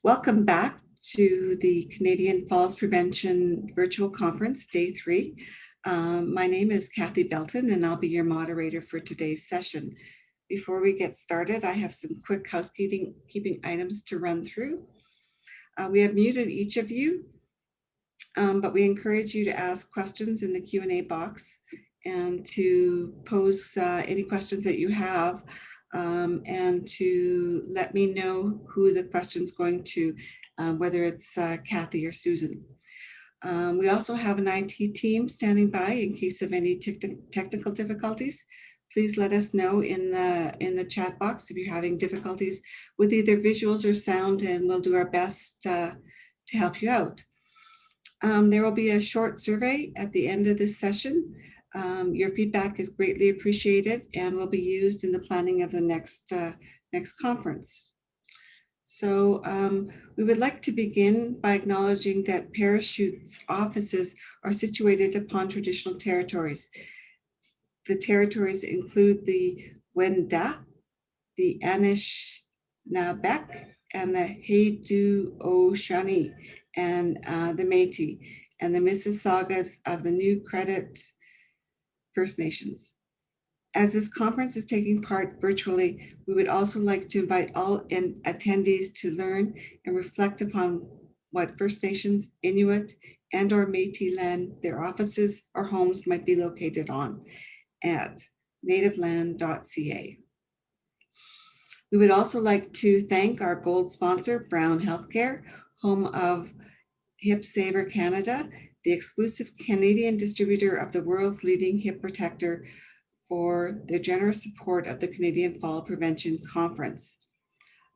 Welcome back to the Canadian Falls Prevention Virtual Conference, Day 3. My name is Kathy Belton, and I'll be your moderator for today's session. Before we get started, I have some quick housekeeping items to run through. We have muted each of you, but we encourage you to ask questions in the Q&A box and to pose any questions that you have. And to let me know who the question's going to, whether it's Kathy or Susan. We also have an IT team standing by in case of any technical difficulties. Please let us know in the chat box if you're having difficulties with either visuals or sound, and we'll do our best to help you out. There will be a short survey at the end of this session. Your feedback is greatly appreciated and will be used in the planning of the next conference. So we would like to begin by acknowledging that Parachute's offices are situated upon traditional territories. The territories include the Wendat, the Anishinaabe, and the Haudenosaunee, and the Métis, and the Mississaugas of the New Credit First Nations. As this conference is taking part virtually, we would also like to invite all attendees to learn and reflect upon what First Nations, Inuit, and or Métis land their offices or homes might be located on at nativeland.ca. We would also like to thank our gold sponsor, Brown Healthcare, home of Hip Saver Canada, the exclusive Canadian distributor of the world's leading hip protector, for their generous support of the Canadian Fall Prevention Conference.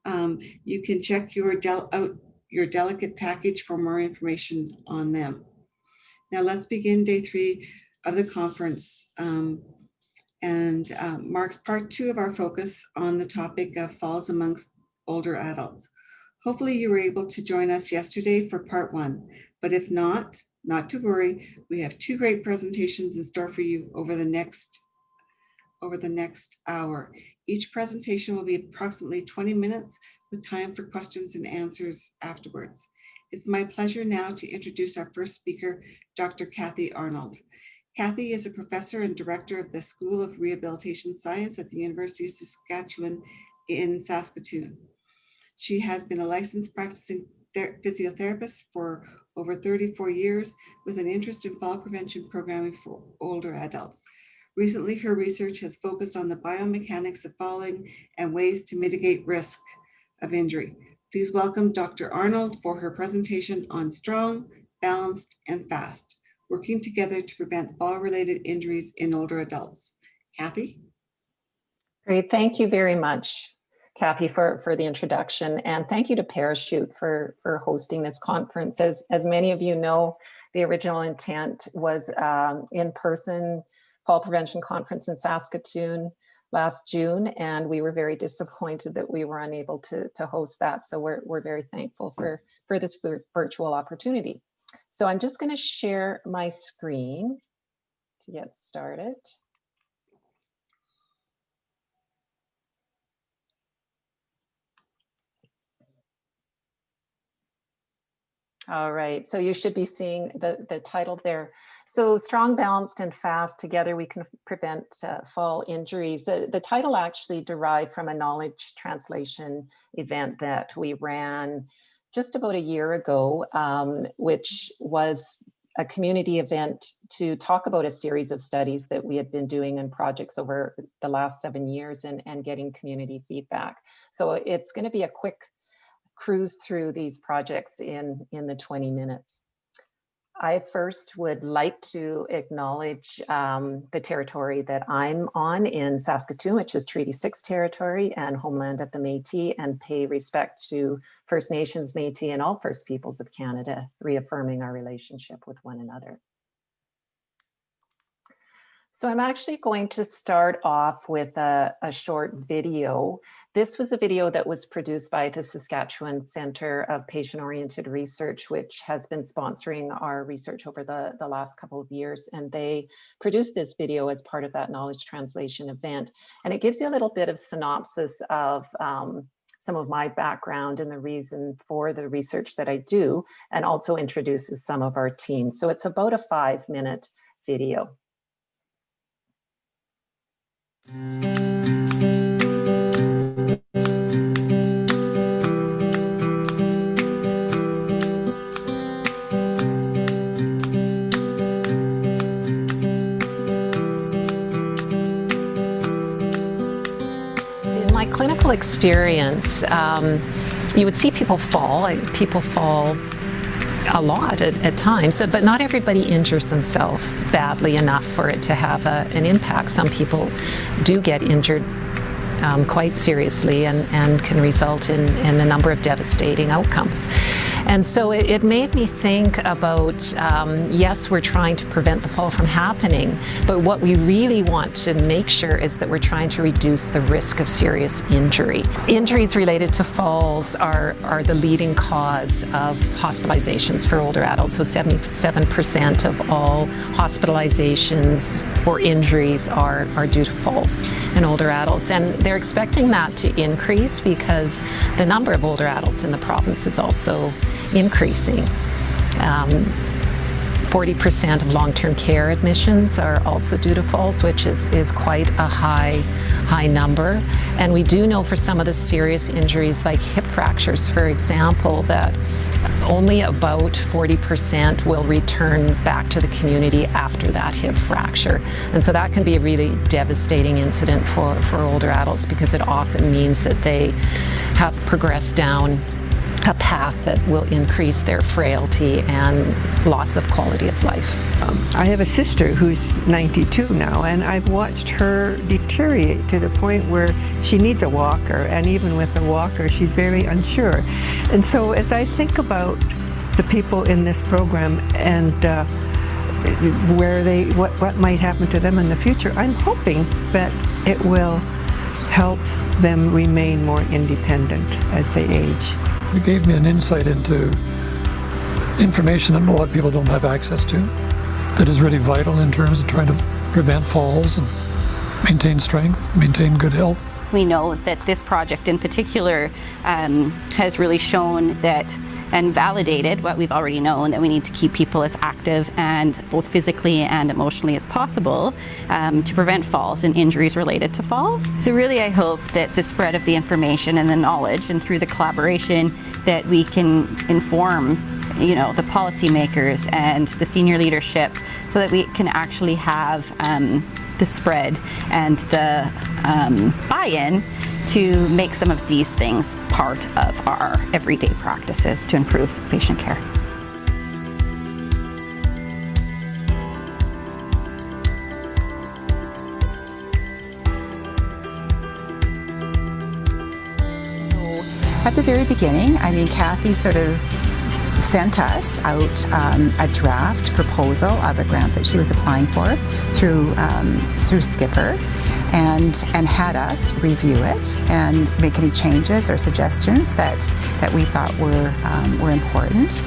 You can check out your delicate package for more information on them. Now let's begin day 3 of the conference, and marks part 2 of our focus on the topic of falls amongst older adults. Hopefully you were able to join us yesterday for part 1, but if not to worry, we have 2 great presentations in store for you over the next hour. Each presentation will be approximately 20 minutes with time for questions and answers afterwards. It's my pleasure now to introduce our first speaker, Dr. Kathy Arnold. Kathy is a professor and director of the School of Rehabilitation Science at the University of Saskatchewan in Saskatoon. She has been a licensed practicing physiotherapist for over 34 years with an interest in fall prevention programming for older adults. Recently, her research has focused on the biomechanics of falling and ways to mitigate risk of injury. Please welcome Dr. Arnold for her presentation on strong, balanced, and fast, working together to prevent fall-related injuries in older adults. Kathy? Great, thank you very much, Kathy, for the introduction, and thank you to Parachute for hosting this conference. As many of you know, the original intent was in-person Fall Prevention Conference in Saskatoon last June, and we were very disappointed that we were unable to host that. So we're very thankful for this virtual opportunity. So I'm just going to share my screen to get started. All right, so you should be seeing the title there. So strong, balanced, and fast, together we can prevent fall injuries. The title actually derived from a knowledge translation event that we ran just about a year ago, which was a community event to talk about a series of studies that we had been doing and projects over the last 7 years and getting community feedback. So it's going to be a quick cruise through these projects in the 20 minutes. I first would like to acknowledge the territory that I'm on in Saskatoon, which is Treaty 6 territory and homeland of the Métis, and pay respect to First Nations, Métis, and all First Peoples of Canada, reaffirming our relationship with one another. So I'm actually going to start off with a short video. This was a video that was produced by the Saskatchewan Centre of Patient-Oriented Research, which has been sponsoring our research over the last couple of years. And they produced this video as part of that knowledge translation event. And it gives you a little bit of synopsis of some of my background and the reason for the research that I do, and also introduces some of our team. So it's about a 5-minute video. Clinical experience, you would see people fall. People fall a lot at times, but not everybody injures themselves badly enough for it to have an impact. Some people do get injured quite seriously and can result in a number of devastating outcomes. And so it made me think about, yes, we're trying to prevent the fall from happening, but what we really want to make sure is that we're trying to reduce the risk of serious injury. Injuries related to falls are the leading cause of hospitalizations for older adults. So 77% of all hospitalizations for injuries are due to falls in older adults. And they're expecting that to increase because the number of older adults in the province is also increasing. 40% of long-term care admissions are also due to falls, which is quite a high number. And we do know for some of the serious injuries like hip fractures, for example, that only about 40% will return back to the community after that hip fracture. And so that can be a really devastating incident for older adults because it often means that they have progressed down a path that will increase their frailty and loss of quality of life. I have a sister who's 92 now, and I've watched her deteriorate to the point where she needs a walker, and even with a walker, she's very unsure. And so as I think about the people in this program and what might happen to them in the future, I'm hoping that it will help them remain more independent as they age. It gave me an insight into information that a lot of people don't have access to, that is really vital in terms of trying to prevent falls and maintain strength, maintain good health. We know that this project in particular has really shown that and validated what we've already known, that we need to keep people as active and both physically and emotionally as possible to prevent falls and injuries related to falls. So really I hope that the spread of the information and the knowledge and through the collaboration that we can inform the policymakers and the senior leadership so that we can actually have the spread and the buy-in to make some of these things part of our everyday practices to improve patient care. So at the very beginning, Kathy sort of sent us out a draft proposal of a grant that she was applying for through Skipper, and had us review it and make any changes or suggestions that we thought were important.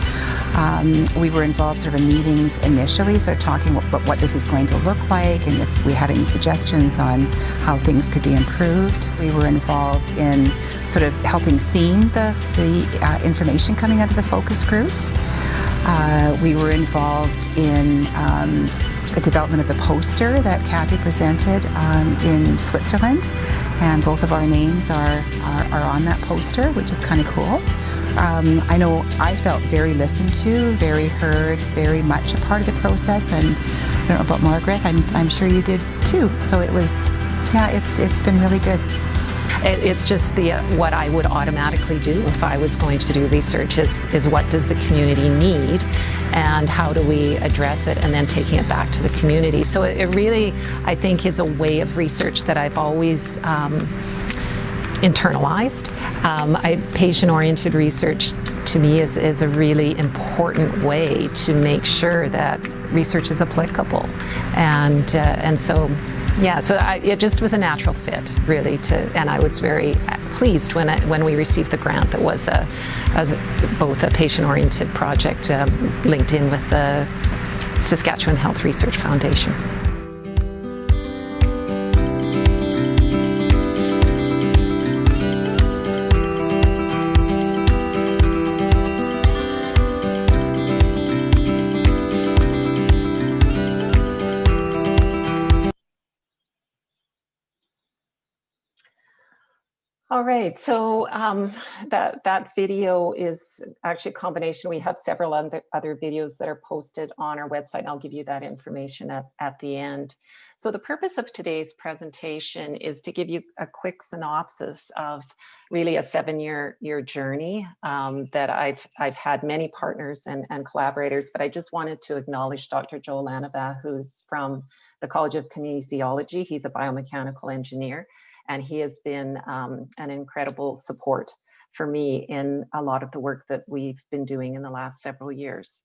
We were involved sort of in meetings initially, sort of talking about what this is going to look like and if we had any suggestions on how things could be improved. We were involved in sort of helping theme the information coming out of the focus groups. We were involved in the development of the poster that Kathy presented in Switzerland, and both of our names are on that poster, which is kind of cool. I know I felt very listened to, very heard, very much a part of the process, and I don't know about Margaret, I'm sure you did too. So it was, it's been really good. It's just what I would automatically do if I was going to do research is what does the community need and how do we address it, and then taking it back to the community. So it really, I think, is a way of research that I've always internalized. Patient-oriented research to me is a really important way to make sure that research is applicable, and so. Yeah, so it just was a natural fit, really, and I was very pleased when we received the grant that was both a patient-oriented project linked in with the Saskatchewan Health Research Foundation. All right, so that video is actually a combination. We have several other videos that are posted on our website. I'll give you that information at the end. So the purpose of today's presentation is to give you a quick synopsis of really a 7-year journey that I've had many partners and collaborators, but I just wanted to acknowledge Dr. Joel Lanava, who's from the College of Kinesiology. He's a biomechanical engineer, and he has been an incredible support for me in a lot of the work that we've been doing in the last several years.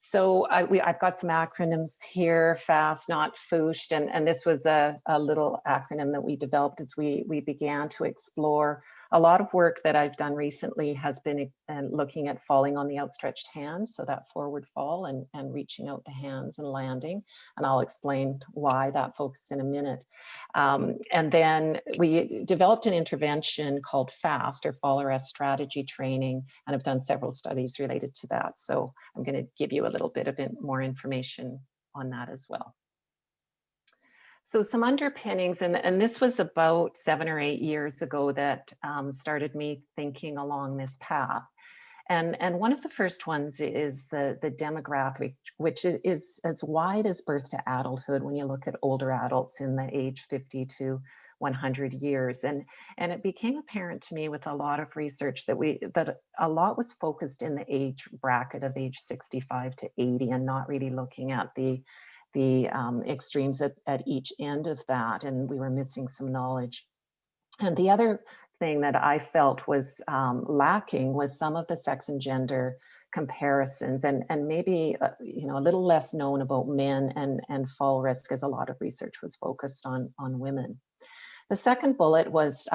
So I've got some acronyms here: FAST, not FOOSH, and this was a little acronym that we developed as we began to explore. A lot of work that I've done recently has been looking at falling on the outstretched hands, so that forward fall and reaching out the hands and landing, and I'll explain why that focus in a minute. And then we developed an intervention called FAST, or Fall Arrest Strategy Training, and I've done several studies related to that. So I'm going to give you a little bit of more information on that as well. So some underpinnings, and this was about 7 or 8 years ago that started me thinking along this path. And one of the first ones is the demographic, which is as wide as birth to adulthood when you look at older adults in the age 50 to 100 years. And it became apparent to me with a lot of research that a lot was focused in the age bracket of age 65 to 80 and not really looking at the extremes at each end of that. And we were missing some knowledge. And the other thing that I felt was lacking was some of the sex and gender comparisons, and maybe a little less known about men and fall risk, as a lot of research was focused on women. The second bullet was,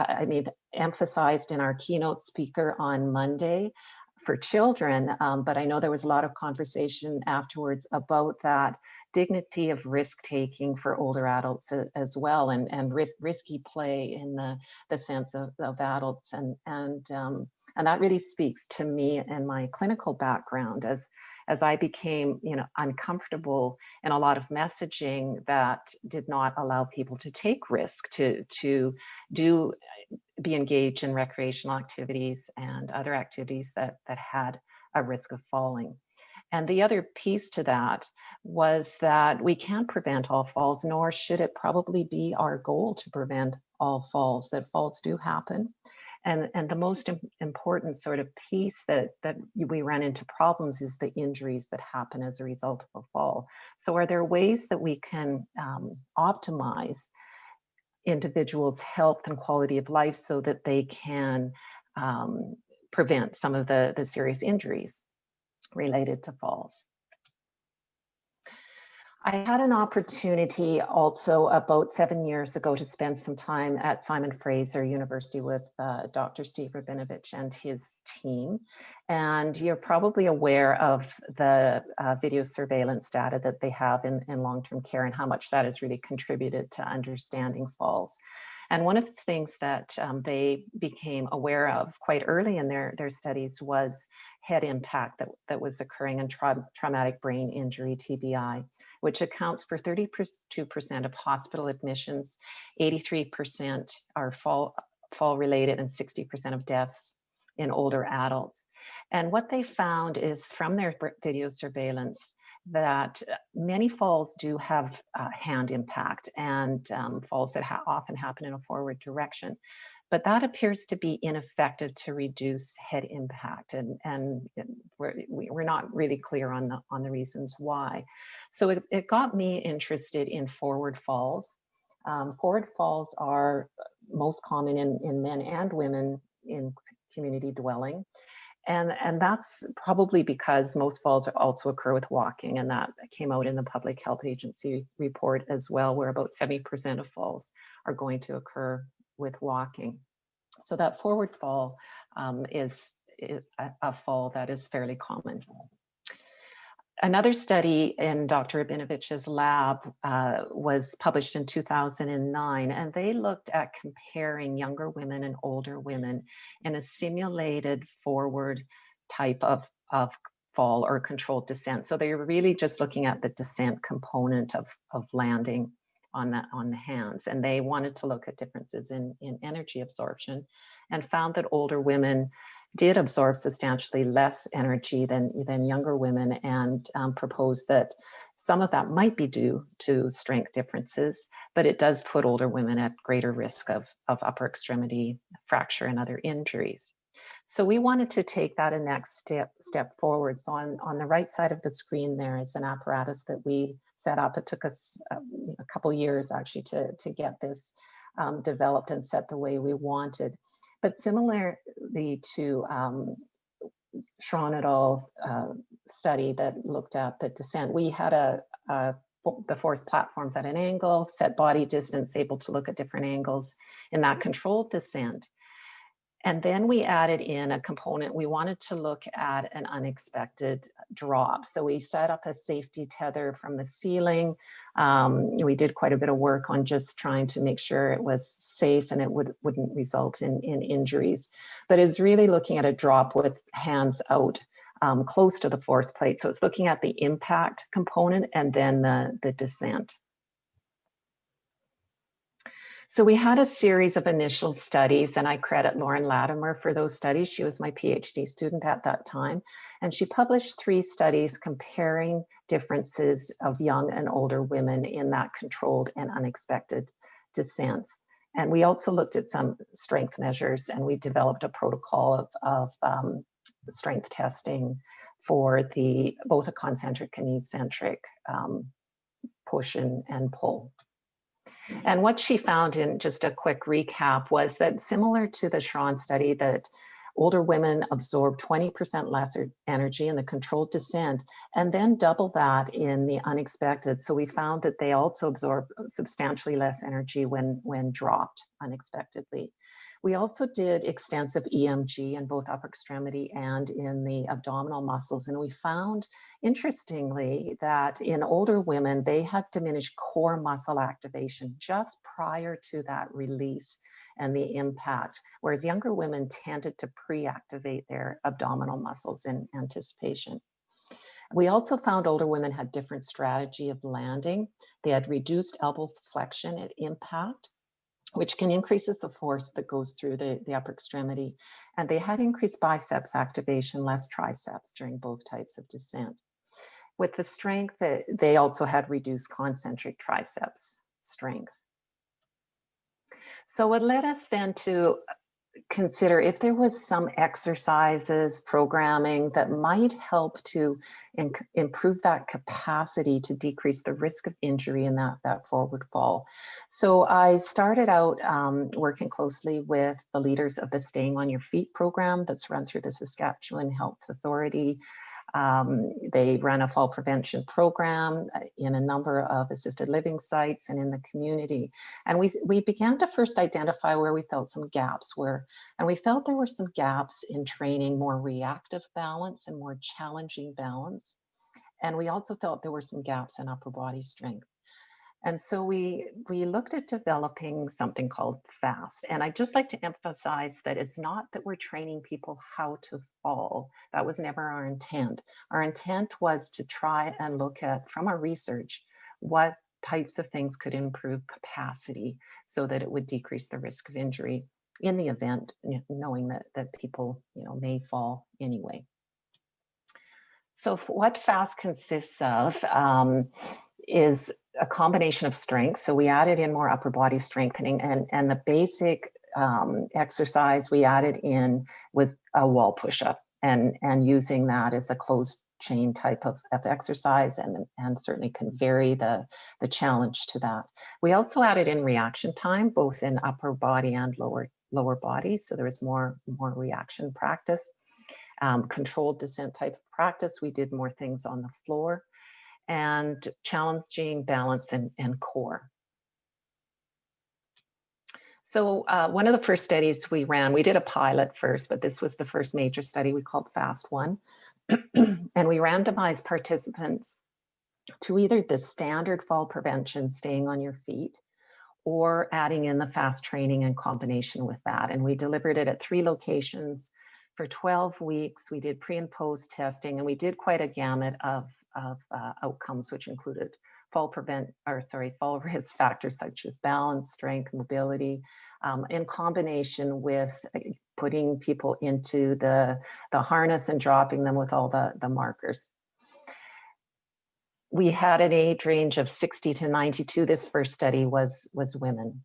emphasized in our keynote speaker on Monday for children, but I know there was a lot of conversation afterwards about that dignity of risk-taking for older adults as well, and risky play in the sense of adults, and that really speaks to me and my clinical background as I became uncomfortable in a lot of messaging that did not allow people to take risk, to be engaged in recreational activities and other activities that had a risk of falling. And the other piece to that was that we can't prevent all falls, nor should it probably be our goal to prevent all falls, that falls do happen. And the most important sort of piece that we run into problems is the injuries that happen as a result of a fall. So are there ways that we can optimize individuals' health and quality of life so that they can prevent some of the serious injuries related to falls? I had an opportunity also about 7 years ago to spend some time at Simon Fraser University with Dr. Steve Rabinovich and his team. And you're probably aware of the video surveillance data that they have in long-term care and how much that has really contributed to understanding falls. And one of the things that they became aware of quite early in their studies was head impact that was occurring in traumatic brain injury, TBI, which accounts for 32% of hospital admissions, 83% are fall related, and 60% of deaths in older adults. And what they found is from their video surveillance that many falls do have hand impact, and falls that often happen in a forward direction. But that appears to be ineffective to reduce head impact, and we're not really clear on the reasons why. So it got me interested in forward falls. Forward falls are most common in men and women in community dwelling. And that's probably because most falls also occur with walking, and that came out in the Public Health Agency report as well, where about 70% of falls are going to occur with walking. So that forward fall is a fall that is fairly common. Another study in Dr. Rabinovich's lab was published in 2009, and they looked at comparing younger women and older women in a simulated forward type of fall or controlled descent. So they were really just looking at the descent component of landing on the hands, and they wanted to look at differences in energy absorption, and found that older women did absorb substantially less energy than younger women, and proposed that some of that might be due to strength differences, but it does put older women at greater risk of upper extremity fracture and other injuries. So we wanted to take that a next step forward. So on the right side of the screen there is an apparatus that we set up. It took us a couple years actually to get this developed and set the way we wanted. But similarly to Schron et al. Study that looked at the descent, we had the force platforms at an angle, set body distance, able to look at different angles in that controlled descent. And then we added in a component. We wanted to look at an unexpected drop. So we set up a safety tether from the ceiling. We did quite a bit of work on just trying to make sure it was safe and it wouldn't result in injuries. But it's really looking at a drop with hands out close to the force plate. So it's looking at the impact component and then the descent. So we had a series of initial studies, and I credit Lauren Latimer for those studies. She was my PhD student at that time, and she published 3 studies comparing differences of young and older women in that controlled and unexpected descents. And we also looked at some strength measures, and we developed a protocol of strength testing for both a concentric and eccentric push and pull. And what she found, in just a quick recap, was that similar to the Schron study, that older women absorb 20% less energy in the controlled descent, and then double that in the unexpected. So we found that they also absorb substantially less energy when dropped unexpectedly. We also did extensive EMG in both upper extremity and in the abdominal muscles. And we found, interestingly, that in older women, they had diminished core muscle activation just prior to that release and the impact, whereas younger women tended to pre-activate their abdominal muscles in anticipation. We also found older women had different strategy of landing. They had reduced elbow flexion at impact, which can increases the force that goes through the upper extremity. And they had increased biceps activation, less triceps during both types of descent. With the strength, they also had reduced concentric triceps strength. So it led us then to consider if there was some exercises, programming that might help to improve that capacity to decrease the risk of injury in that forward fall. So I started out working closely with the leaders of the Staying on Your Feet program that's run through the Saskatchewan Health Authority. They run a fall prevention program in a number of assisted living sites and in the community. And we began to first identify where we felt some gaps and we felt there were some gaps in training more reactive balance and more challenging balance. And we also felt there were some gaps in upper body strength. And so we looked at developing something called FAST. And I'd just like to emphasize that it's not that we're training people how to fall. That was never our intent. Our intent was to try and look at, from our research, what types of things could improve capacity so that it would decrease the risk of injury in the event, knowing that people may fall anyway. So what FAST consists of is a combination of strength. So we added in more upper body strengthening, and the basic exercise we added in was a wall push-up, and using that as a closed chain type of exercise, and certainly can vary the challenge to that. We also added in reaction time, both in upper body and lower body. So there was more reaction practice. Controlled descent type of practice. We did more things on the floor, and challenging balance and core. So one of the first studies we ran, we did a pilot first, but this was the first major study we called FAST-1. And we randomized participants to either the standard fall prevention, staying on your feet, or adding in the FAST training in combination with that. And we delivered it at 3 locations for 12 weeks. We did pre and post testing, and we did quite a gamut of outcomes, which included fall risk factors such as balance, strength, mobility, in combination with putting people into the harness and dropping them with all the markers. We had an age range of 60 to 92. This first study was women.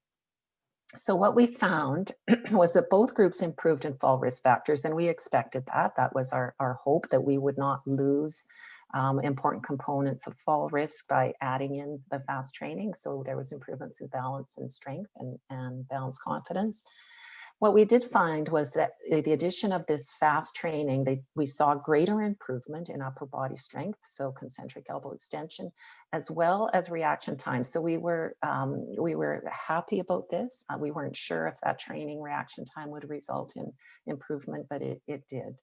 So what we found was that both groups improved in fall risk factors, and we expected that. That was our hope, that we would not lose important components of fall risk by adding in the FAST training. So there was improvements in balance and strength and balance confidence. What we did find was that the addition of this FAST training, we saw greater improvement in upper body strength, so concentric elbow extension, as well as reaction time. So we were happy about this. We weren't sure if that training reaction time would result in improvement, but it did.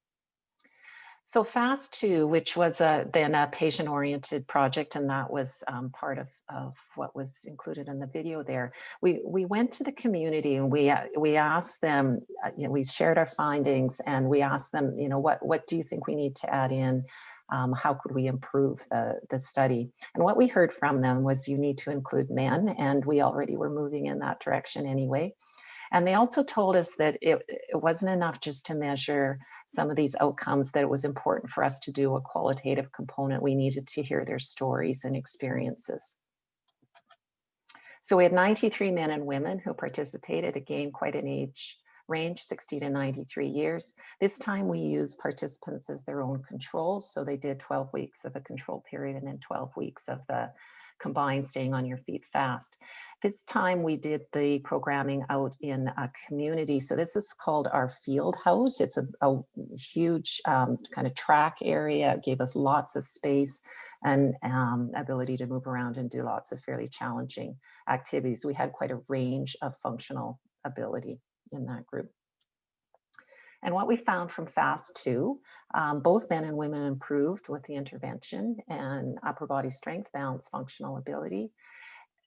So FAST-2, which was then a patient-oriented project, and that was part of what was included in the video there. We went to the community and we asked them, we shared our findings, and we asked them, what do you think we need to add in? How could we improve the study? And what we heard from them was you need to include men, and we already were moving in that direction anyway. And they also told us that it wasn't enough just to measure some of these outcomes, that it was important for us to do a qualitative component. We needed to hear their stories and experiences. So we had 93 men and women who participated, again, quite an age range, 60 to 93 years. This time we used participants as their own controls. So they did 12 weeks of a control period and then 12 weeks of the combined staying on your feet fast. This time we did the programming out in a community. So this is called our field house. It's a huge kind of track area. It gave us lots of space and ability to move around and do lots of fairly challenging activities. We had quite a range of functional ability in that group. And what we found from FAST-2, both men and women improved with the intervention and upper body strength, balance, functional ability.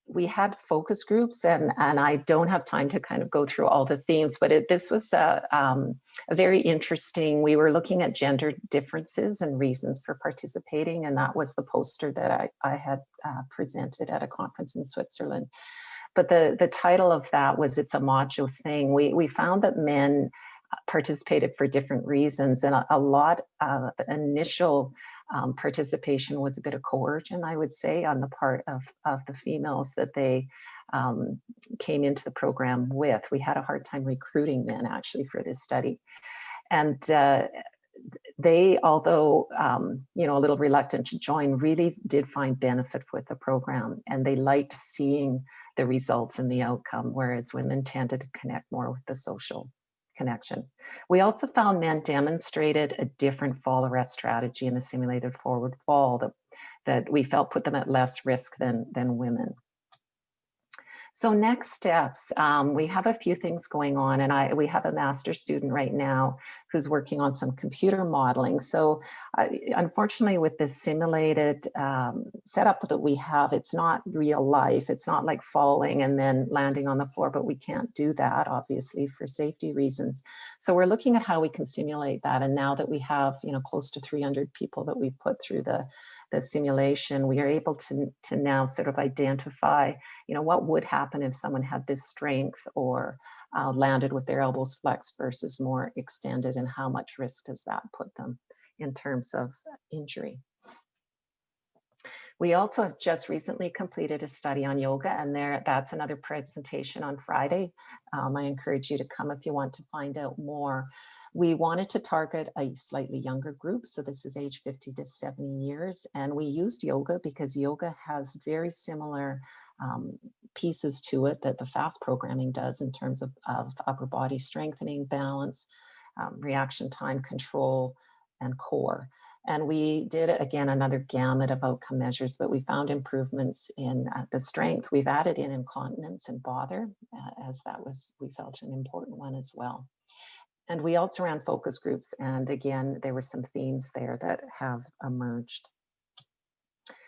We had focus groups, and I don't have time to kind of go through all the themes, but this was a very interesting. We were looking at gender differences and reasons for participating, and that was the poster that I had presented at a conference in Switzerland. But the title of that was "It's a Macho Thing." We found that men participated for different reasons, and a lot of the initial participation was a bit of coercion, I would say, on the part of the females that they came into the program with. We had a hard time recruiting men actually for this study, and they, although a little reluctant to join, really did find benefit with the program, and they liked seeing the results and the outcome, whereas women tended to connect more with the social connection. We also found men demonstrated a different fall arrest strategy in the simulated forward fall that we felt put them at less risk than women. So next steps, we have a few things going on, and we have a master's student right now who's working on some computer modeling. So unfortunately with this simulated setup that we have, it's not real life. It's not like falling and then landing on the floor, but we can't do that, obviously, for safety reasons. So we're looking at how we can simulate that. And now that we have, close to 300 people that we've put through the simulation, we are able to now sort of identify, what would happen if someone had this strength or landed with their elbows flexed versus more extended, and how much risk does that put them in terms of injury. We also have just recently completed a study on yoga, and that's another presentation on Friday. I encourage you to come if you want to find out more. We wanted to target a slightly younger group, so this is age 50 to 70 years, and we used yoga because yoga has very similar pieces to it that the FAST programming does in terms of upper body strengthening, balance, reaction time, control, and core. And we did, again, another gamut of outcome measures, but we found improvements in the strength. We've added in incontinence and bother, as we felt an important one as well. And we also ran focus groups, and again, there were some themes there that have emerged.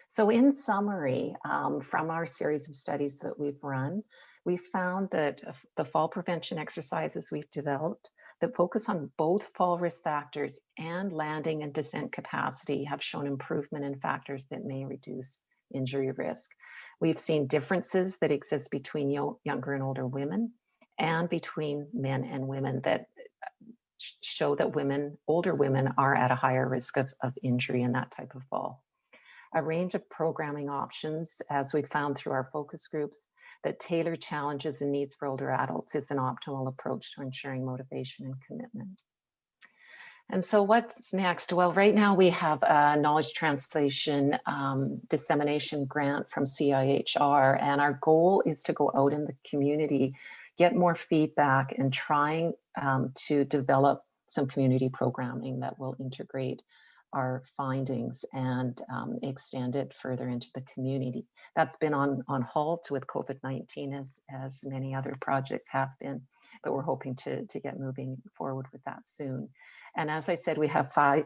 So in summary, from our series of studies that we've run, we found that the fall prevention exercises we've developed that focus on both fall risk factors and landing and descent capacity have shown improvement in factors that may reduce injury risk. We've seen differences that exist between younger and older women and between men and women that show that older women are at a higher risk of injury in that type of fall. A range of programming options, as we found through our focus groups, that tailor challenges and needs for older adults is an optimal approach to ensuring motivation and commitment. And so what's next? Well, right now we have a knowledge translation dissemination grant from CIHR, and our goal is to go out in the community, get more feedback, and trying to develop some community programming that will integrate our findings and extend it further into the community. That's been on halt with COVID-19 as many other projects have been, but we're hoping to get moving forward with that soon. And as I said, we have five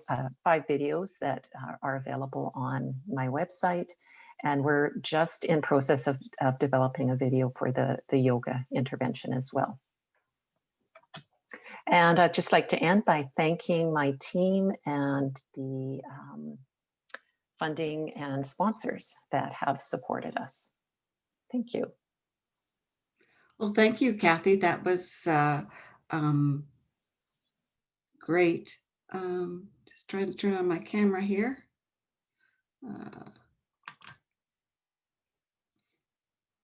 videos that are available on my website, and we're just in process of developing a video for the yoga intervention as well. And I'd just like to end by thanking my team and the funding and sponsors that have supported us. Thank you. Well, thank you, Kathy. That was great. Just trying to turn on my camera here.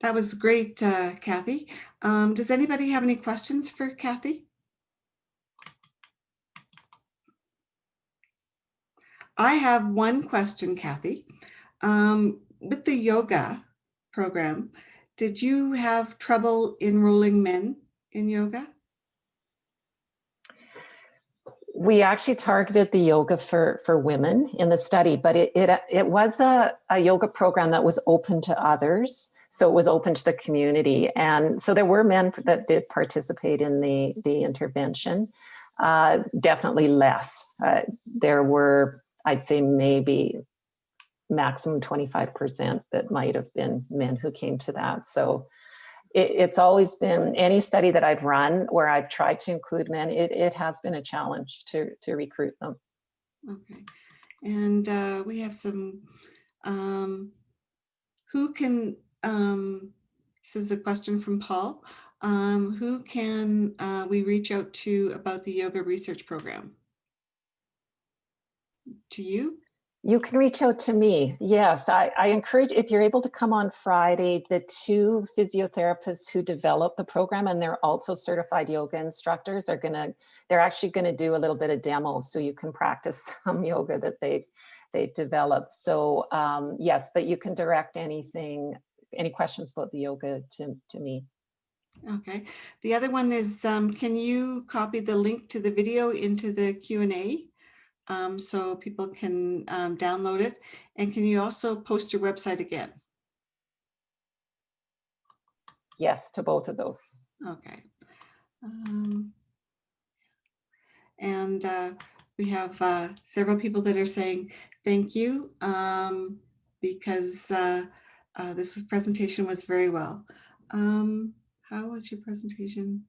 That was great, Kathy. Does anybody have any questions for Kathy? I have one question, Kathy. With the yoga program, did you have trouble enrolling men in yoga? We actually targeted the yoga for women in the study, but it was a yoga program that was open to others. So it was open to the community. And so there were men that did participate in the intervention, definitely less. There were, I'd say maybe maximum 25% that might have been men who came to that. So it's always been, any study that I've run where I've tried to include men, it has been a challenge to recruit them. Okay. And we have some, who can, this is a question from Paul, who can we reach out to about the yoga research program? To you? You can reach out to me. Yes, I encourage, if you're able to come on Friday, the two physiotherapists who developed the program, and they're also certified yoga instructors, they're actually going to do a little bit of demo so you can practice some yoga that they've developed. So yes, but you can direct any questions about the yoga to me. Okay. The other one is, can you copy the link to the video into the Q&A? So people can download it, and can you also post your website again? Yes, to both of those. Okay. And we have several people that are saying thank you because this presentation was very well. How was your presentation?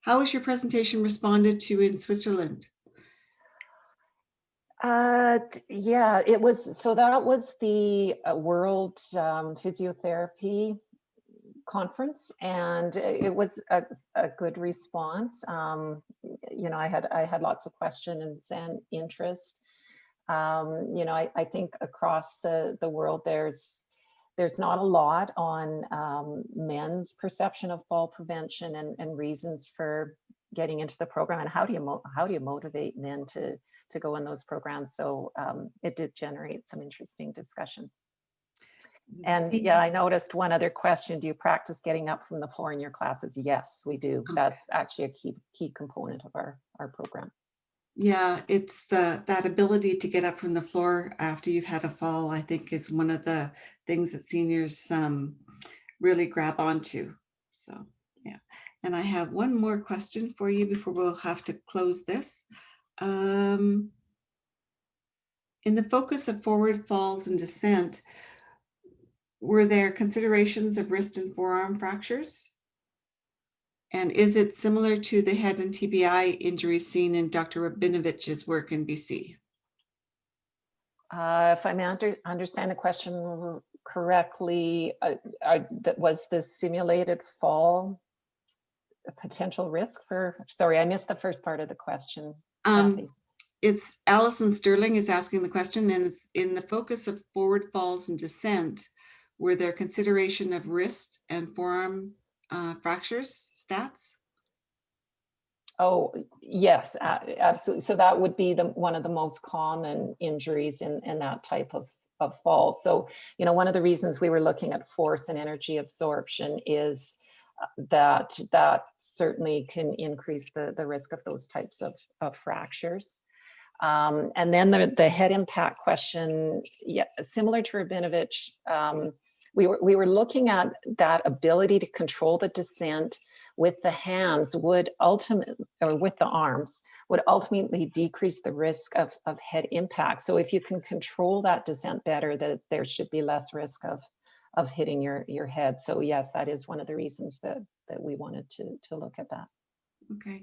How was your presentation responded to in Switzerland? Yeah, it was, so that was the World Physiotherapy Conference, and it was a good response. You know, I had lots of questions and interest. You know, I think across the world there's not a lot on men's perception of fall prevention and reasons for getting into the program, and how do you motivate men to go in those programs. So it did generate some interesting discussion. And yeah, I noticed one other question. Do you practice getting up from the floor in your classes? Yes, we do. Okay. That's actually a key component of our program. Yeah, it's that ability to get up from the floor after you've had a fall, I think, is one of the things that seniors really grab onto. So yeah. And I have one more question for you before we'll have to close this. In the focus of forward falls and descent, were there considerations of wrist and forearm fractures? And is it similar to the head and TBI injuries seen in Dr. Rabinovich's work in BC? If I understand the question correctly, was the simulated fall a potential risk for, sorry, I missed the first part of the question, Kathy. It's Allison Sterling is asking the question, and it's in the focus of forward falls and descent. Were there consideration of wrist and forearm fractures stats? Oh, yes, absolutely. So that would be one of the most common injuries in that type of fall. So, you know, one of the reasons we were looking at force and energy absorption is that certainly can increase the risk of those types of fractures. And then the head impact question, yeah, similar to Rabinovich, we were looking at that ability to control the descent with the hands would ultimately, or with the arms, would ultimately decrease the risk of head impact. So if you can control that descent better, that there should be less risk of hitting your head. So yes, that is one of the reasons that we wanted to look at that. Okay,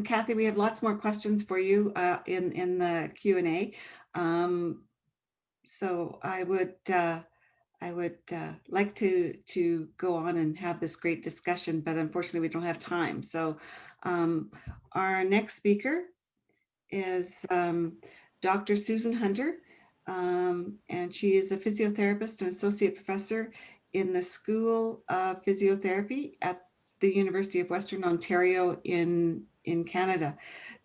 Kathy, we have lots more questions for you in the Q&A. So I would like to go on and have this great discussion, but unfortunately we don't have time. So our next speaker is Dr. Susan Hunter, and she is a physiotherapist and associate professor in the School of Physiotherapy at the University of Western Ontario in Canada.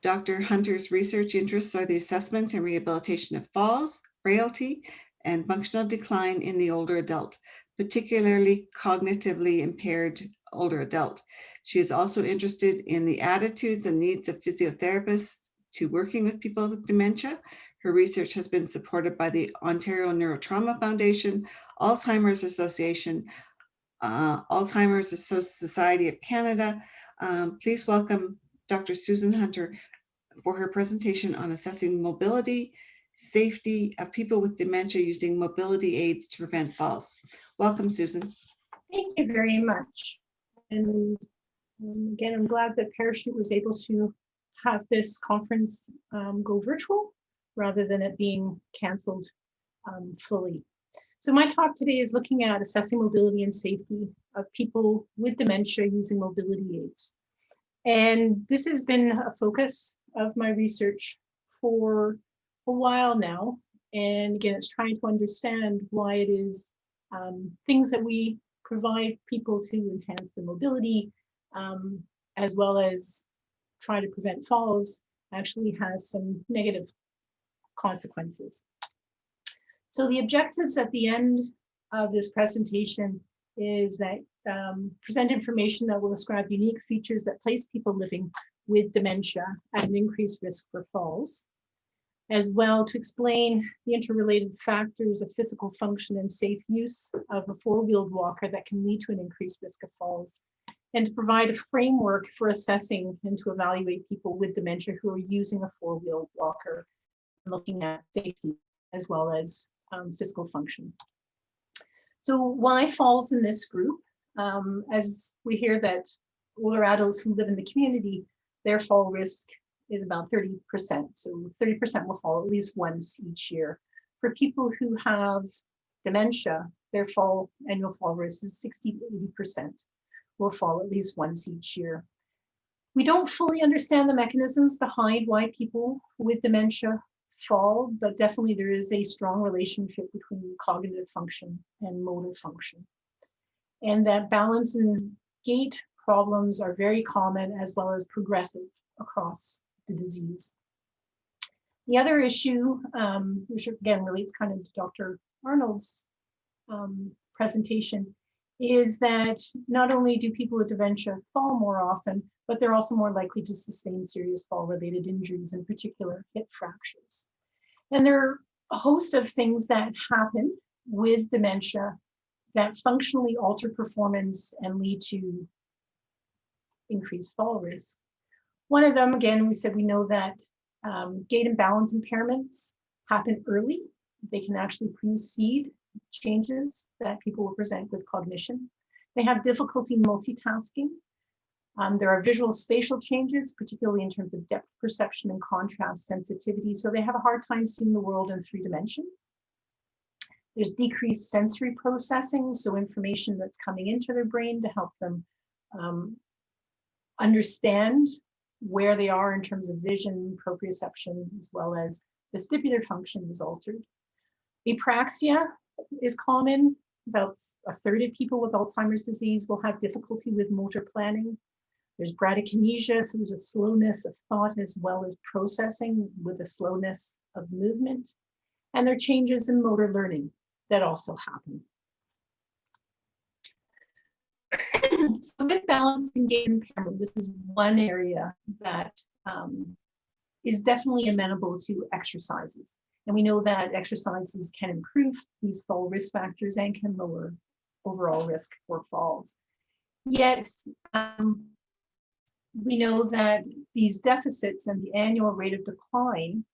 Dr. Hunter's research interests are the assessment and rehabilitation of falls, frailty, and functional decline in the older adult, particularly cognitively impaired older adult. She is also interested in the attitudes and needs of physiotherapists to working with people with dementia. Her research has been supported by the Ontario Neurotrauma Foundation, Alzheimer's Association, Alzheimer's Society of Canada. Please welcome Dr. Susan Hunter for her presentation on assessing mobility, safety of people with dementia using mobility aids to prevent falls. Welcome, Susan. Thank you very much. And again, I'm glad that Parachute was able to have this conference go virtual rather than it being canceled fully. So my talk today is looking at assessing mobility and safety of people with dementia using mobility aids. And this has been a focus of my research for a while now. And again, it's trying to understand why it is things that we provide people to enhance their mobility, as well as try to prevent falls, actually has some negative consequences. So the objectives at the end of this presentation is that present information that will describe unique features that place people living with dementia at an increased risk for falls, as well to explain the interrelated factors of physical function and safe use of a four-wheeled walker that can lead to an increased risk of falls, and to provide a framework for assessing and to evaluate people with dementia who are using a four-wheeled walker, looking at safety as well as physical function. So why falls in this group? As we hear that older adults who live in the community, their fall risk is about 30%. So 30% will fall at least once each year. For people who have dementia, their annual fall risk is 60 to 80% will fall at least once each year. We don't fully understand the mechanisms behind why people with dementia fall, but definitely there is a strong relationship between cognitive function and motor function. And that balance and gait problems are very common as well as progressive across the disease. The other issue, which again relates kind of to Dr. Arnold's presentation, is that not only do people with dementia fall more often, but they're also more likely to sustain serious fall-related injuries, in particular hip fractures. And there are a host of things that happen with dementia that functionally alter performance and lead to increased fall risk. One of them, again, we said we know that gait and balance impairments happen early. They can actually precede changes that people will present with cognition. They have difficulty multitasking. There are visual spatial changes, particularly in terms of depth perception and contrast sensitivity. So they have a hard time seeing the world in 3 dimensions. There's decreased sensory processing, so information that's coming into their brain to help them understand where they are in terms of vision, proprioception, as well as vestibular function is altered. Apraxia is common. About a third of people with Alzheimer's disease will have difficulty with motor planning. There's bradykinesia, so there's a slowness of thought as well as processing with a slowness of movement. And there are changes in motor learning that also happen. So with balance and gait impairment, this is one area that is definitely amenable to exercises. And we know that exercises can improve these fall risk factors and can lower overall risk for falls. Yet, we know that these deficits and the annual rate of decline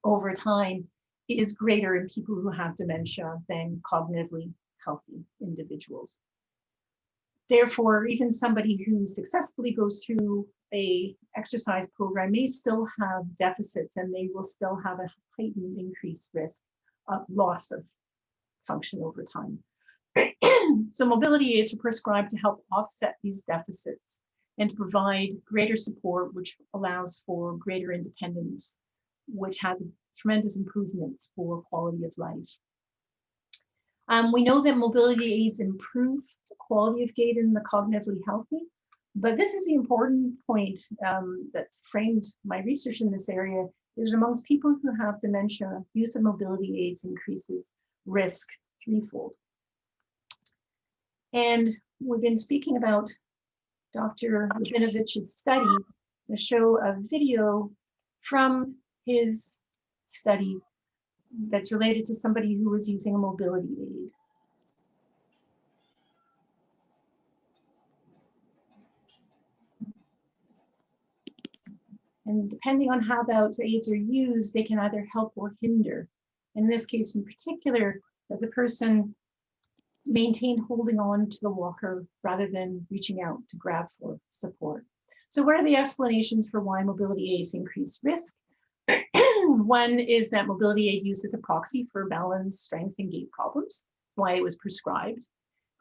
over time is greater in people who have dementia than cognitively healthy individuals. Therefore, even somebody who successfully goes through a exercise program may still have deficits, and they will still have a heightened increased risk of loss of function over time. So mobility aids are prescribed to help offset these deficits and to provide greater support, which allows for greater independence, which has tremendous improvements for quality of life. We know that mobility aids improve the quality of gait in the cognitively healthy, but this is the important point that's framed my research in this area, is that amongst people who have dementia, use of mobility aids increases risk threefold. And we've been speaking about Dr. Rabinovich's study. To show a video from his study that's related to somebody who was using a mobility aid. And depending on how those aids are used, they can either help or hinder. In this case in particular, that the person maintained holding on to the walker rather than reaching out to grab for support. So what are the explanations for why mobility aids increase risk? One is that mobility aid use is a proxy for balance, strength, and gait problems, why it was prescribed.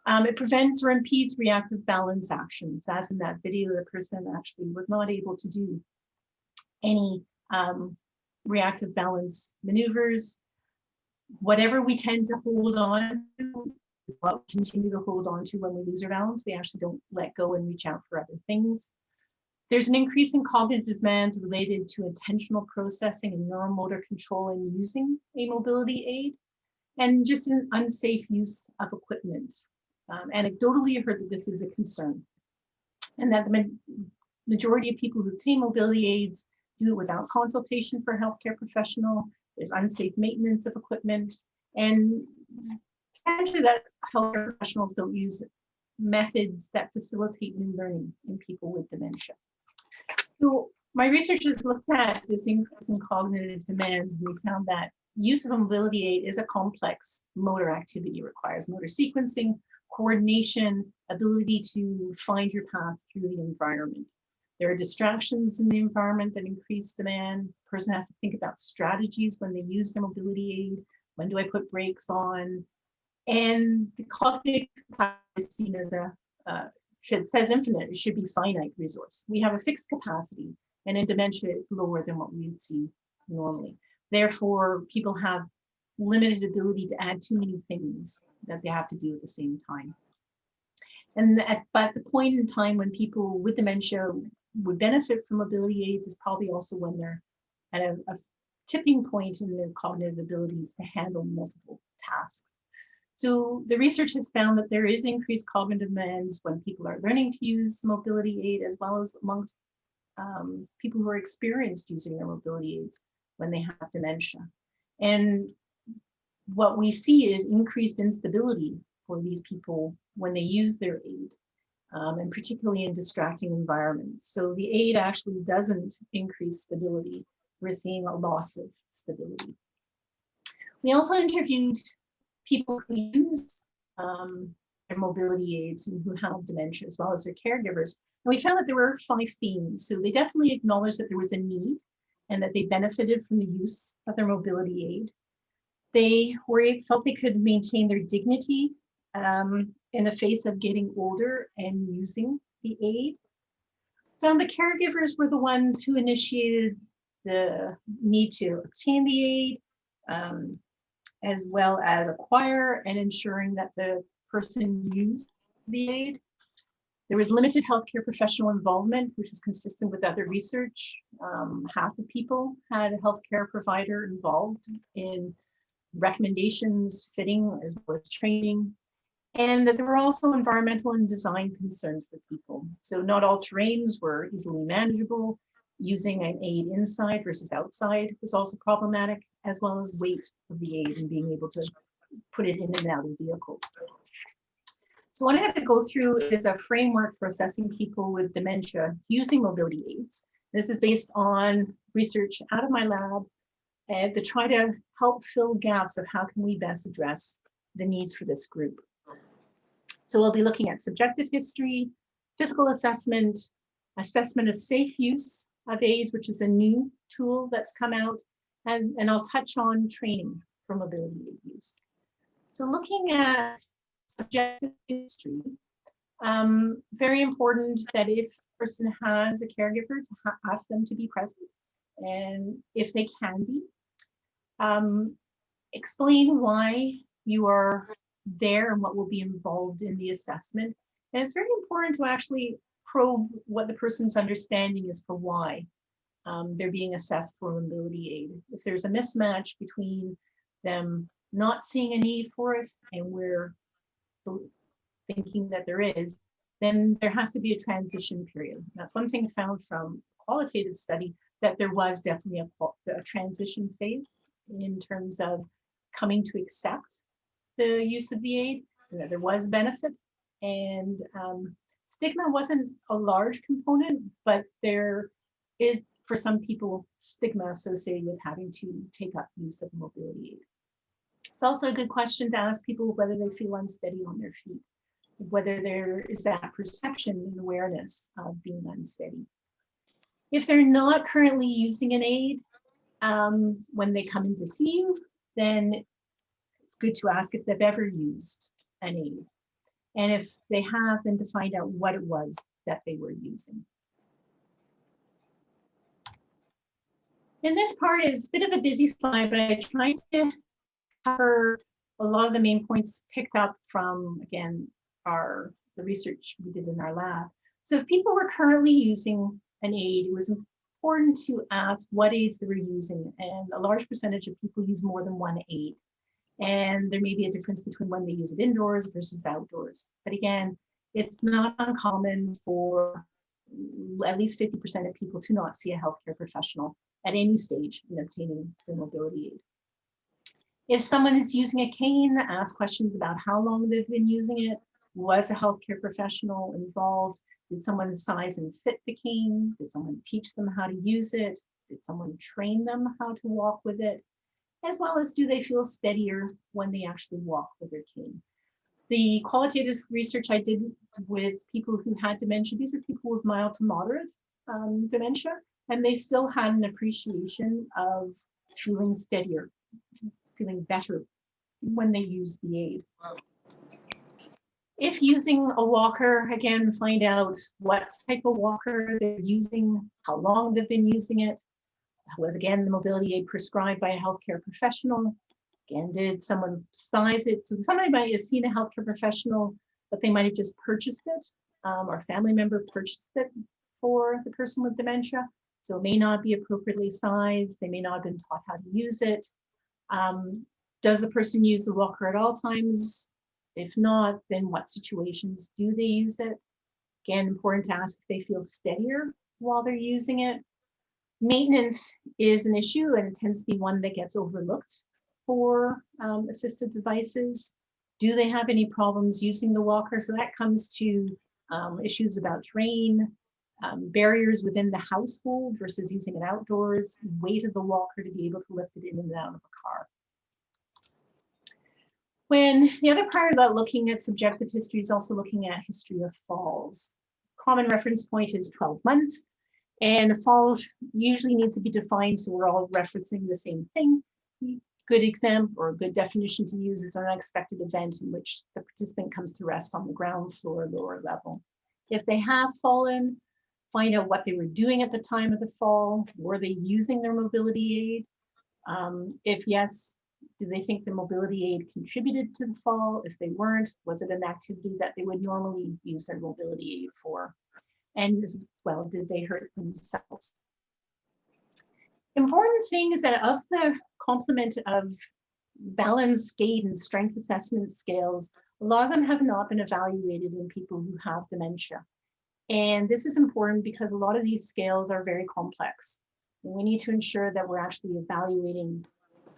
It prevents or impedes reactive balance actions. As in that video, the person actually was not able to do any reactive balance maneuvers. Whatever we tend to hold on to, what we continue to hold on to when we lose our balance, we actually don't let go and reach out for other things. There's an increase in cognitive demands related to intentional processing and neuromotor control in using a mobility aid, and just an unsafe use of equipment. Anecdotally, I heard that this is a concern, and that the majority of people who obtain mobility aids do it without consultation for a healthcare professional. There's unsafe maintenance of equipment, and potentially that healthcare professionals don't use methods that facilitate new learning in people with dementia. So my researchers looked at this increase in cognitive demands, and we found that use of a mobility aid is a complex motor activity. It requires motor sequencing, coordination, ability to find your path through the environment. There are distractions in the environment that increase demands. The person has to think about strategies when they use their mobility aid. When do I put brakes on? And the cognitive capacity is seen as it says infinite, it should be finite resource. We have a fixed capacity, and in dementia, it's lower than what we would see normally. Therefore, people have limited ability to add too many things that they have to do at the same time. And but the point in time when people with dementia would benefit from mobility aids is probably also when they're at a tipping point in their cognitive abilities to handle multiple tasks. So the research has found that there is increased cognitive demands when people are learning to use mobility aid, as well as amongst people who are experienced using their mobility aids when they have dementia. And what we see is increased instability for these people when they use their aid, and particularly in distracting environments. So the aid actually doesn't increase stability. We're seeing a loss of stability. We also interviewed people who use their mobility aids and who have dementia, as well as their caregivers, we found that there were 5 themes. So they definitely acknowledged that there was a need and that they benefited from the use of their mobility aid. They felt they could maintain their dignity in the face of getting older and using the aid. Found the caregivers were the ones who initiated the need to obtain the aid, as well as acquire and ensuring that the person used the aid. There was limited healthcare professional involvement, which is consistent with other research. Half of people had a healthcare provider involved in recommendations, fitting, as well as training, and that there were also environmental and design concerns for people. So not all terrains were easily manageable. Using an aid inside versus outside was also problematic, as well as weight of the aid and being able to put it in and out of vehicles. So what I have to go through is a framework for assessing people with dementia using mobility aids. This is based on research out of my lab and to try to help fill gaps of how can we best address the needs for this group. So we'll be looking at subjective history, physical assessment, assessment of safe use of aids, which is a new tool that's come out, and I'll touch on training for mobility aid use. So looking at subjective history, very important that if a person has a caregiver, to ask them to be present, and if they can be, explain why you are there and what will be involved in the assessment. And it's very important to actually probe what the person's understanding is for why they're being assessed for mobility aid. If there's a mismatch between them not seeing a need for it and we're thinking that there is, then there has to be a transition period. That's one thing found from qualitative study, that there was definitely a transition phase in terms of coming to accept the use of the aid, and that there was benefit. And stigma wasn't a large component, but there is, for some people, stigma associated with having to take up use of mobility aid. It's also a good question to ask people whether they feel unsteady on their feet, whether there is that perception and awareness of being unsteady. If they're not currently using an aid, when they come in to see you, then it's good to ask if they've ever used an aid. And if they have, then to find out what it was that they were using. And this part is a bit of a busy slide, but I tried to cover a lot of the main points picked up from, again, the research we did in our lab. So if people were currently using an aid, it was important to ask what aids they were using. And a large percentage of people use more than one aid. And there may be a difference between when they use it indoors versus outdoors. But again, it's not uncommon for at least 50% of people to not see a healthcare professional at any stage in obtaining the mobility aid. If someone is using a cane, ask questions about how long they've been using it. Was a healthcare professional involved? Did someone size and fit the cane? Did someone teach them how to use it? Did someone train them how to walk with it? As well as, do they feel steadier when they actually walk with their cane? The qualitative research I did with people who had dementia, these were people with mild to moderate dementia, and they still had an appreciation of feeling steadier, feeling better when they used the aid. If using a walker, again, find out what type of walker they're using, how long they've been using it. Was, again, the mobility aid prescribed by a healthcare professional? Again, did someone size it? So somebody might have seen a healthcare professional, but they might have just purchased it, or a family member purchased it for the person with dementia. So it may not be appropriately sized. They may not have been taught how to use it. Does the person use the walker at all times? If not, then what situations do they use it? Again, important to ask if they feel steadier while they're using it. Maintenance is an issue, and it tends to be one that gets overlooked for assistive devices. Do they have any problems using the walker? So that comes to issues about terrain, barriers within the household versus using it outdoors, weight of the walker to be able to lift it in and out of a car. When the other part about looking at subjective history is also looking at history of falls. common reference point is 12 months. And a fall usually needs to be defined so we're all referencing the same thing. Good example or a good definition to use is an unexpected event in which the participant comes to rest on the ground floor, lower level. If they have fallen, find out what they were doing at the time of the fall. Were they using their mobility aid? If yes, do they think the mobility aid contributed to the fall? If they weren't, was it an activity that they would normally use their mobility aid for? And as well, did they hurt themselves? Important thing is that of the complement of balance, gait, and strength assessment scales, a lot of them have not been evaluated in people who have dementia. And this is important because a lot of these scales are very complex. And we need to ensure that we're actually evaluating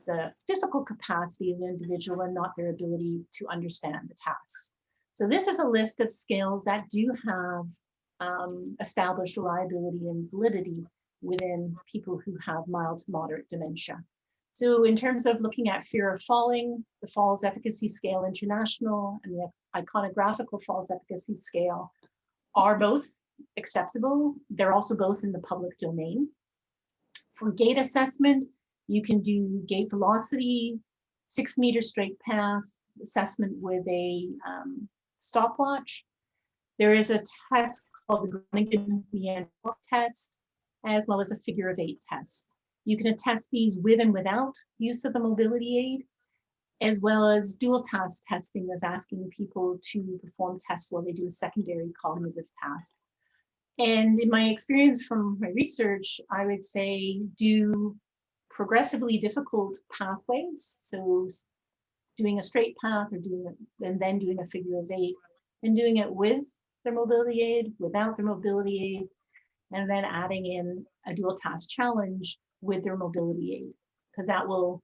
the physical capacity of the individual and not their ability to understand the tasks. So this is a list of scales that do have established reliability and validity within people who have mild to moderate dementia. So in terms of looking at fear of falling, the Falls Efficacy Scale International and the Iconographical Falls Efficacy Scale are both acceptable. They're also both in the public domain. For gait assessment, you can do gait velocity, 6 meter straight path assessment with a stopwatch. There is a test called the Groningen test, as well as a figure of 8 test. You can attest these with and without use of the mobility aid, as well as dual task testing is asking people to perform tests while they do a secondary cognitive task. And in my experience from my research, I would say do progressively difficult pathways. So doing a straight path or doing it and then doing a figure of 8 and doing it with their mobility aid, without their mobility aid, and then adding in a dual task challenge with their mobility aid, because that will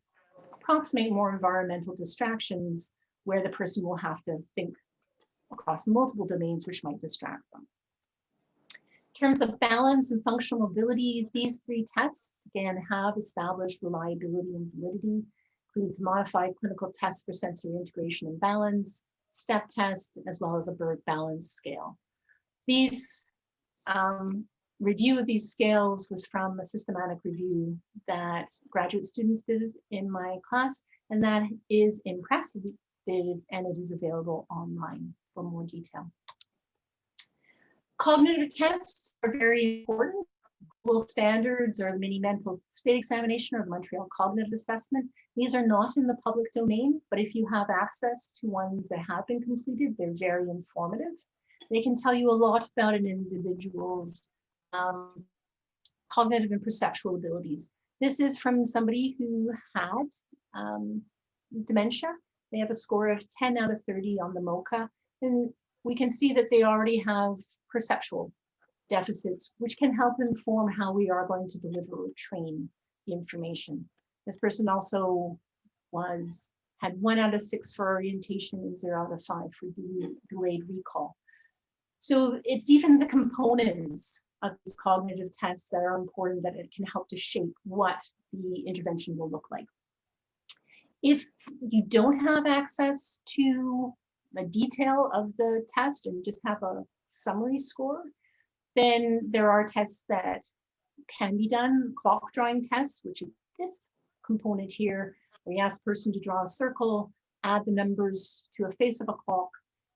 approximate more environmental distractions where the person will have to think across multiple domains, which might distract them. In terms of balance and functional mobility, these 3 tests, again, have established reliability and validity, includes modified clinical tests for sensory integration and balance, step test, as well as a Berg balance scale. These review of these scales was from a systematic review that graduate students did in my class, and that is in press, and it is available online for more detail. Cognitive tests are very important. Global standards are the mini mental state examination or the Montreal Cognitive Assessment. These are not in the public domain, but if you have access to ones that have been completed, they're very informative. They can tell you a lot about an individual's cognitive and perceptual abilities. This is from somebody who had dementia. They have a score of 10 out of 30 on the MOCA, and we can see that they already have perceptual deficits, which can help inform how we are going to deliver or train the information. This person also had 1 out of 6 for orientation and 0 out of 5 for delayed recall. So it's even the components of these cognitive tests that are important, that it can help to shape what the intervention will look like. If you don't have access to the detail of the test and just have a summary score, then there are tests that can be done. Clock drawing tests, which is this component here, where you ask the person to draw a circle, add the numbers to a face of a clock,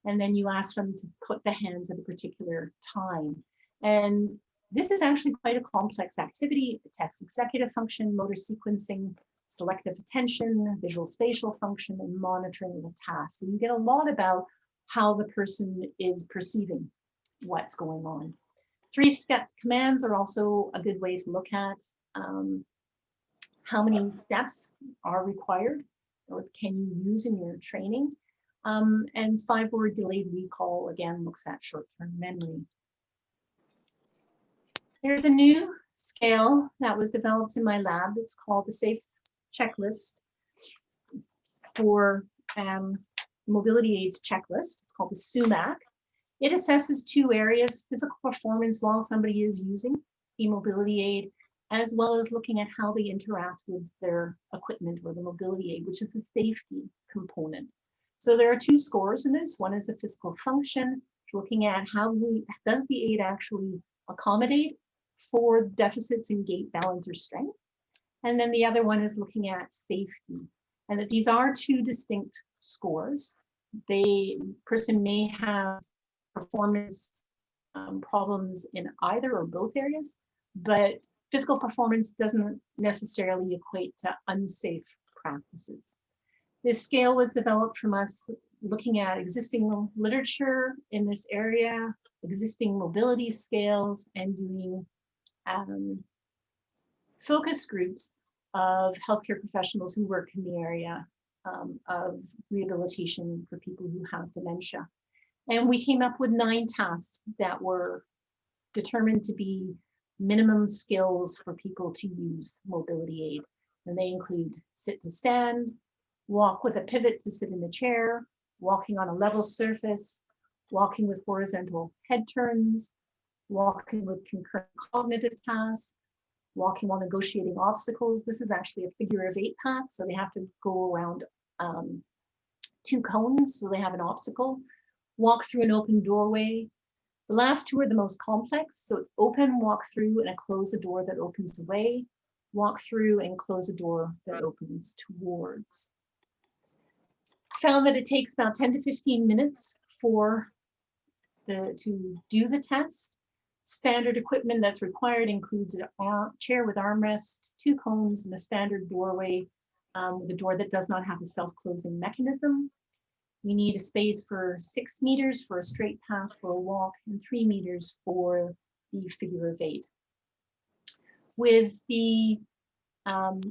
and then you ask them to put the hands at a particular time. And this is actually quite a complex activity. It tests executive function, motor sequencing, selective attention, visual spatial function, and monitoring of the task. So you get a lot about how the person is perceiving what's going on. 3-step commands are also a good way to look at how many steps are required or can you use in your training. And 5-word delayed recall, again, looks at short-term memory. There's a new scale that was developed in my lab. It's called the SAFE Checklist for Mobility Aids Checklist. It's called the SUMAC. It assesses 2 areas: physical performance while somebody is using a mobility aid, as well as looking at how they interact with their equipment or the mobility aid, which is the safety component. So there are 2 scores in this. One is the physical function, looking at does the aid actually accommodate for deficits in gait, balance, or strength. And then the other one is looking at safety, and that these are two distinct scores. Person may have performance problems in either or both areas, but physical performance doesn't necessarily equate to unsafe practices. This scale was developed from us looking at existing literature in this area, existing mobility scales, and doing focus groups of healthcare professionals who work in the area of rehabilitation for people who have dementia. And we came up with 9 tasks that were determined to be minimum skills for people to use mobility aid. And they include sit to stand, walk with a pivot to sit in the chair, walking on a level surface, walking with horizontal head turns, walking with concurrent cognitive tasks, walking while negotiating obstacles. This is actually a figure of 8 path, so they have to go around 2 cones, so they have an obstacle. Walk through an open doorway. The last 2 are the most complex, so it's open, walk through, and close a door that opens away. Walk through and close a door that opens towards. Found that it takes about 10 to 15 minutes to do the test. Standard equipment that's required includes a chair with armrest, 2 cones, and a standard doorway with a door that does not have a self-closing mechanism. You need a space for 6 meters for a straight path for a walk and 3 meters for the figure of 8. With the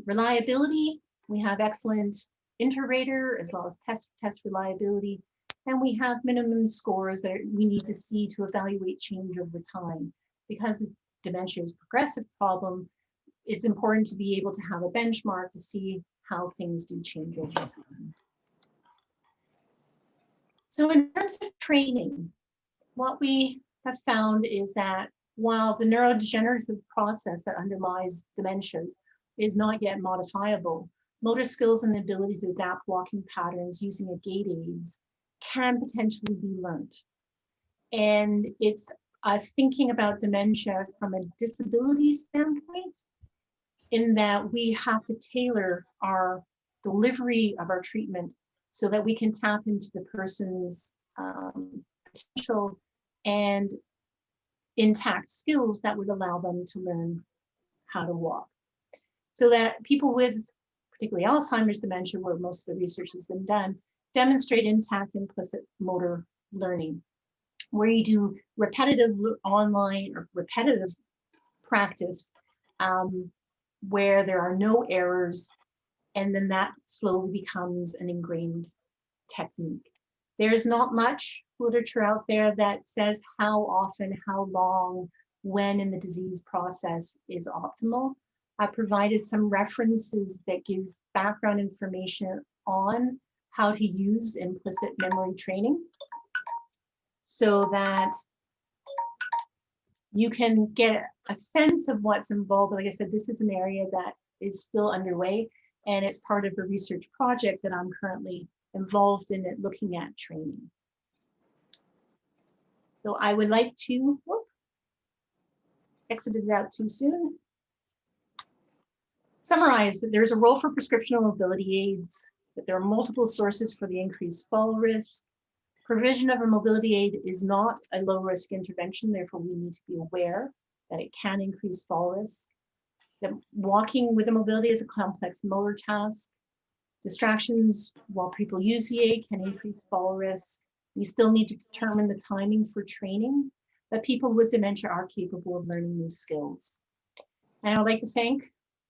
reliability, we have excellent inter-rater as well as test reliability. And we have minimum scores that we need to see to evaluate change over time. Because dementia is a progressive problem, it's important to be able to have a benchmark to see how things do change over time. So in terms of training, what we have found is that while the neurodegenerative process that underlies dementias is not yet modifiable, motor skills and the ability to adapt walking patterns using a gait aids can potentially be learned. And it's us thinking about dementia from a disability standpoint, in that we have to tailor our delivery of our treatment so that we can tap into the person's potential and intact skills that would allow them to learn how to walk. So that people with particularly Alzheimer's dementia, where most of the research has been done, demonstrate intact implicit motor learning, where you do repetitive online or repetitive practice where there are no errors, and then that slowly becomes an ingrained technique. There's not much literature out there that says how often, how long, when in the disease process is optimal. I provided some references that give background information on how to use implicit memory training so that you can get a sense of what's involved. Like I said, this is an area that is still underway, and it's part of a research project that I'm currently involved in, looking at training. So I would like to, exited it out too soon. Summarize that there's a role for prescriptional mobility aids, that there are multiple sources for the increased fall risk. Provision of a mobility aid is not a low risk intervention, therefore we need to be aware that it can increase fall risk. That walking with a mobility is a complex motor task. Distractions while people use the aid can increase fall risk. We still need to determine the timing for training, but people with dementia are capable of learning these skills. And I'd like to thank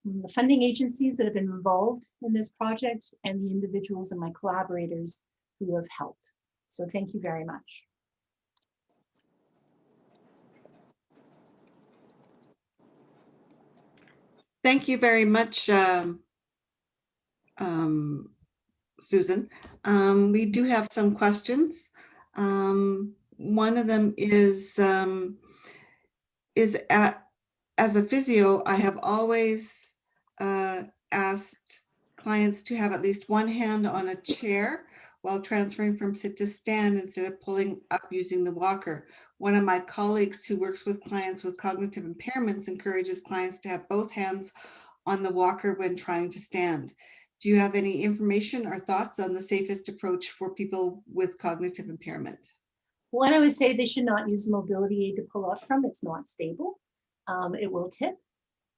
the funding agencies that have been involved in this project and the individuals and my collaborators who have helped. So thank you very much. Thank you very much, Susan. We do have some questions. One of them is as a physio, I have always asked clients to have at least one hand on a chair while transferring from sit to stand instead of pulling up using the walker. One of my colleagues who works with clients with cognitive impairments encourages clients to have both hands on the walker when trying to stand. Do you have any information or thoughts on the safest approach for people with cognitive impairment? One, I would say they should not use a mobility aid to pull up from. It's not stable. It will tip.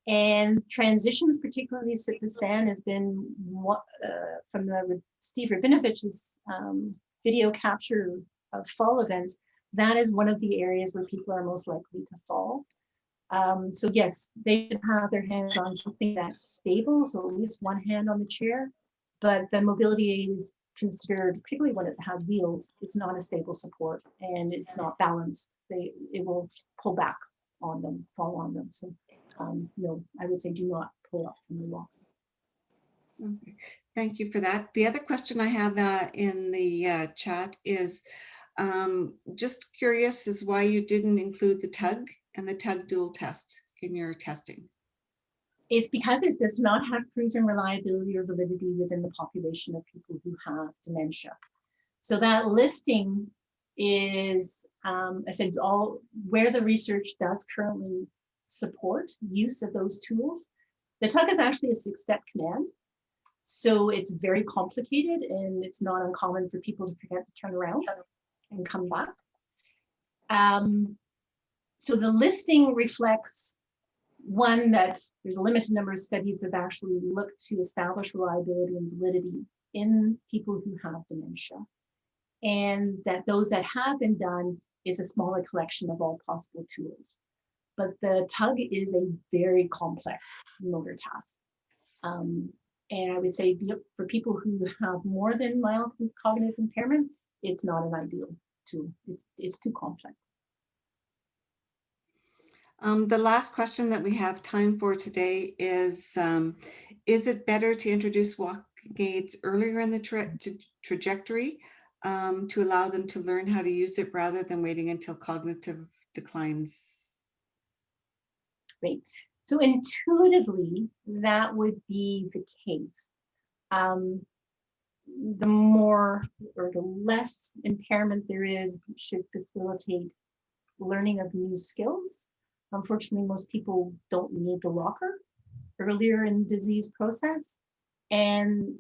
And transitions, particularly sit to stand, has been from Steve Rabinovich's video capture of fall events. That is one of the areas where people are most likely to fall. So yes, they should have their hands on something that's stable, so at least one hand on the chair. But the mobility aid is considered, particularly when it has wheels, it's not a stable support and it's not balanced. It will pull back on them, fall on them. So no, I would say do not pull up from the wall. Okay. Thank you for that. The other question I have in the chat is just curious as why you didn't include the tug and the tug dual test in your testing. It's because it does not have proven reliability or validity within the population of people who have dementia. So that listing is, I said, all where the research does currently support use of those tools. The tug is actually a 6-step command. So it's very complicated and it's not uncommon for people to forget to turn around and come back. So the listing reflects, one, that there's a limited number of studies that have actually looked to establish reliability and validity in people who have dementia. And that those that have been done is a smaller collection of all possible tools. But the tug is a very complex motor task. And I would say for people who have more than mild cognitive impairment, it's not an ideal tool. It's too complex. The last question that we have time for today is it better to introduce walking aids earlier in the trajectory to allow them to learn how to use it rather than waiting until cognitive declines? Great. So intuitively, that would be the case. The more or the less impairment there is should facilitate learning of new skills. Unfortunately, most people don't need the walker earlier in the disease process. And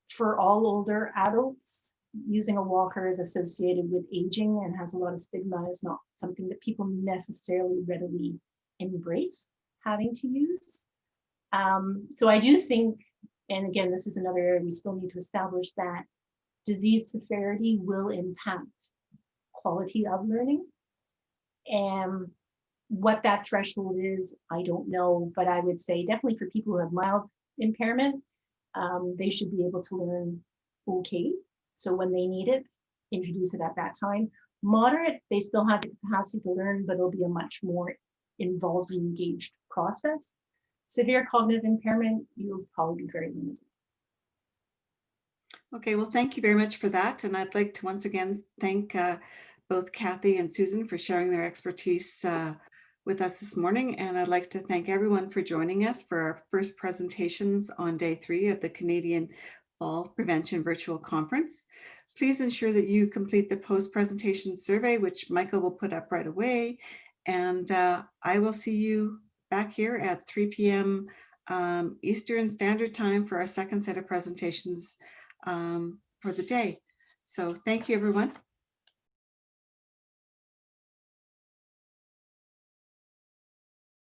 for all older adults, using a walker is associated with aging and has a lot of stigma. It's not something that people necessarily readily embrace having to use. So I do think, and again, this is another area we still need to establish, that disease severity will impact quality of learning. And what that threshold is, I don't know, but I would say definitely for people who have mild impairment, they should be able to learn okay. So when they need it, introduce it at that time. Moderate, they still have the capacity to learn, but it'll be a much more involved and engaged process. Severe cognitive impairment, you'll probably be very limited. Okay, well, thank you very much for that. And I'd like to once again thank both Kathy and Susan for sharing their expertise with us this morning. And I'd like to thank everyone for joining us for our first presentations on day 3 of the Canadian Fall Prevention Virtual Conference. Please ensure that you complete the post-presentation survey, which Michael will put up right away. And I will see you back here at 3 p.m. Eastern Standard Time for our second set of presentations for the day. So thank you, everyone.